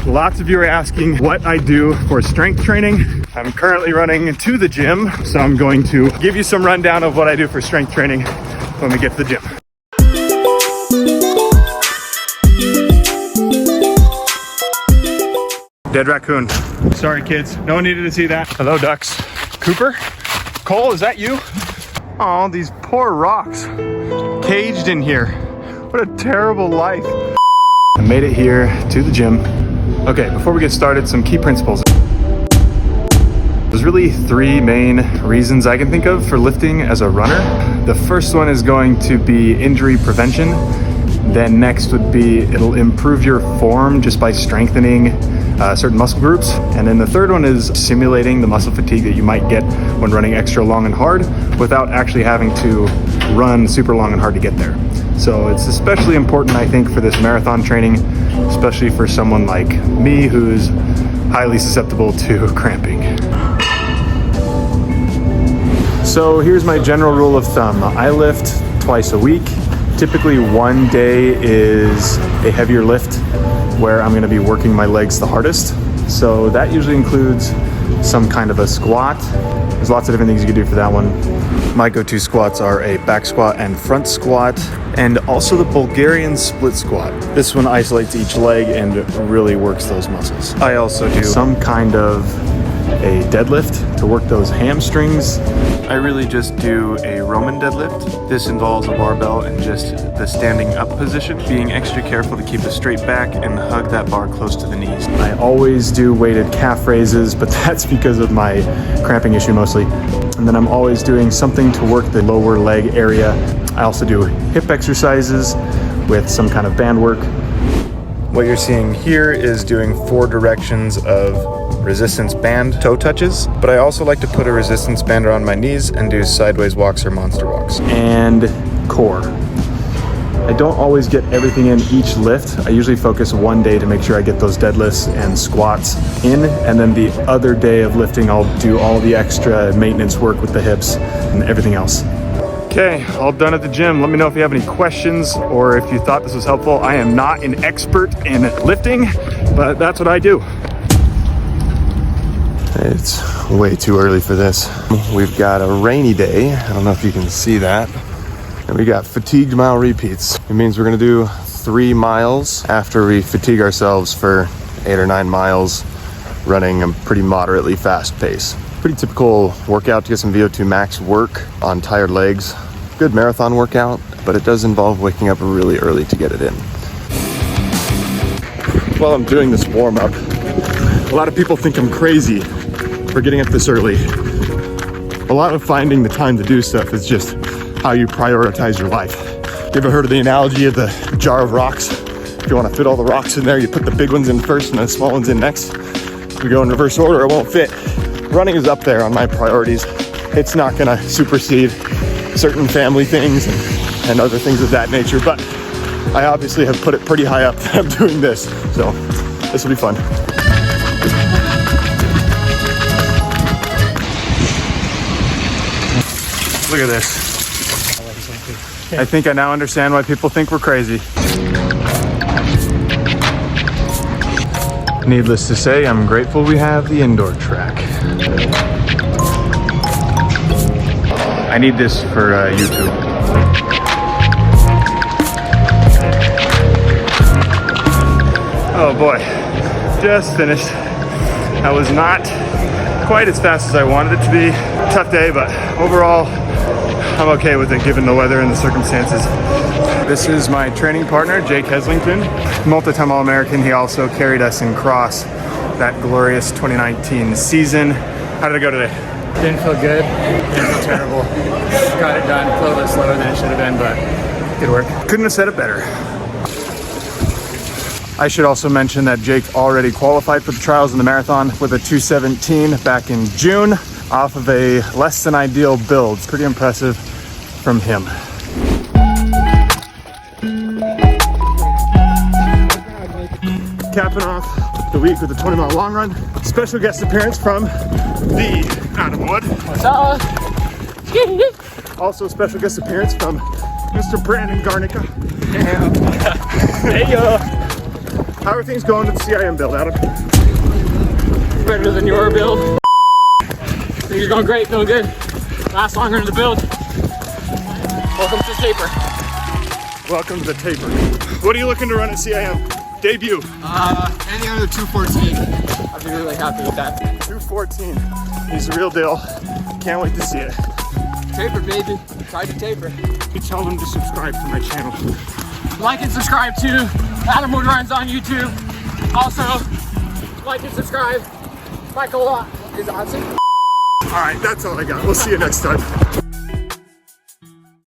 lots of you are asking what I do for strength training. I'm currently running to the gym, so I'm going to give you some rundown of what I do for strength training when we get to the gym. Dead raccoon. Sorry kids, no one needed to see that. Hello ducks. Cooper? Cole, is that you? Oh, these poor rocks. Caged in here. What a terrible life. I made it here to the gym. Okay, before we get started, some key principles. There's really three main reasons I can think of for lifting as a runner. The first one is going to be injury prevention. Then next would be it'll improve your form just by strengthening certain muscle groups. And then the third one is simulating the muscle fatigue that you might get when running extra long and hard without actually having to run super long and hard to get there. So it's especially important, I think, for this marathon training, especially for someone like me who's highly susceptible to cramping. So here's my general rule of thumb. I lift twice a week. Typically one day is a heavier lift where I'm going to be working my legs the hardest. So that usually includes some kind of a squat. There's lots of different things you can do for that one. My go-to squats are a back squat and front squat, and also the Bulgarian split squat. This one isolates each leg and really works those muscles. I also do some kind of a deadlift to work those hamstrings. I really just do a Roman deadlift. This involves a barbell and just the standing up position, being extra careful to keep a straight back and hug that bar close to the knees. I always do weighted calf raises, but that's because of my cramping issue mostly. And then I'm always doing something to work the lower leg area. I also do hip exercises with some kind of band work. What you're seeing here is doing 4 directions of resistance band toe touches, but I also like to put a resistance band around my knees and do sideways walks or monster walks. And core. I don't always get everything in each lift. I usually focus one day to make sure I get those deadlifts and squats in, and then the other day of lifting I'll do all the extra maintenance work with the hips and everything else. Okay, all done at the gym. Let me know if you have any questions or if you thought this was helpful. I am not an expert in lifting, but that's what I do. It's way too early for this. We've got a rainy day. I don't know if you can see that. And we got fatigued mile repeats. It means we're gonna do 3 miles after we fatigue ourselves for 8 or 9 miles, running a pretty moderately fast pace. Pretty typical workout to get some VO2 max work on tired legs. Good marathon workout, but it does involve waking up really early to get it in. While I'm doing this warm up, a lot of people think I'm crazy for getting up this early. A lot of finding the time to do stuff is just how you prioritize your life. You ever heard of the analogy of the jar of rocks? If you want to fit all the rocks in there, you put the big ones in first and the small ones in next. If we go in reverse order, it won't fit. Running is up there on my priorities. It's not gonna supersede certain family things and other things of that nature, but I obviously have put it pretty high up that I'm doing this, so this will be fun. Look at this. I think I now understand why people think we're crazy. Needless to say, I'm grateful we have the indoor track. I need this for YouTube. Oh boy, just finished. That was not quite as fast as I wanted it to be. Tough day, but overall, I'm okay with it given the weather and the circumstances. This is my training partner, Jake Heslington, multi-time All-American. He also carried us in cross that glorious 2019 season. How did it go today? Didn't feel good, didn't feel terrible. Got it done, a little bit slower than it should have been, but good work. Couldn't have said it better. I should also mention that Jake already qualified for the trials in the marathon with a 2:17 back in June off of a less than ideal build. Pretty impressive from him. Capping off the week with a 20-mile long run. Special guest appearance from the Adam Wood. What's up? Also special guest appearance from Mr. Brandon Garnica. Hey, How are things going with the CIM build, Adam? Better than your build. Things are going great, feeling good. Last longer in the build. Welcome to Taper. Welcome to the taper. What are you looking to run at CIM? Debut. Anything under 214. I'd be really happy with that. 214. He's the real deal. Can't wait to see it. Taper, baby. Try to taper. You tell them to subscribe to my channel. Like and subscribe to Adam Wood Runs on YouTube. Also, like and subscribe. Michael is Johnson. All right, that's all I got. We'll see you next time.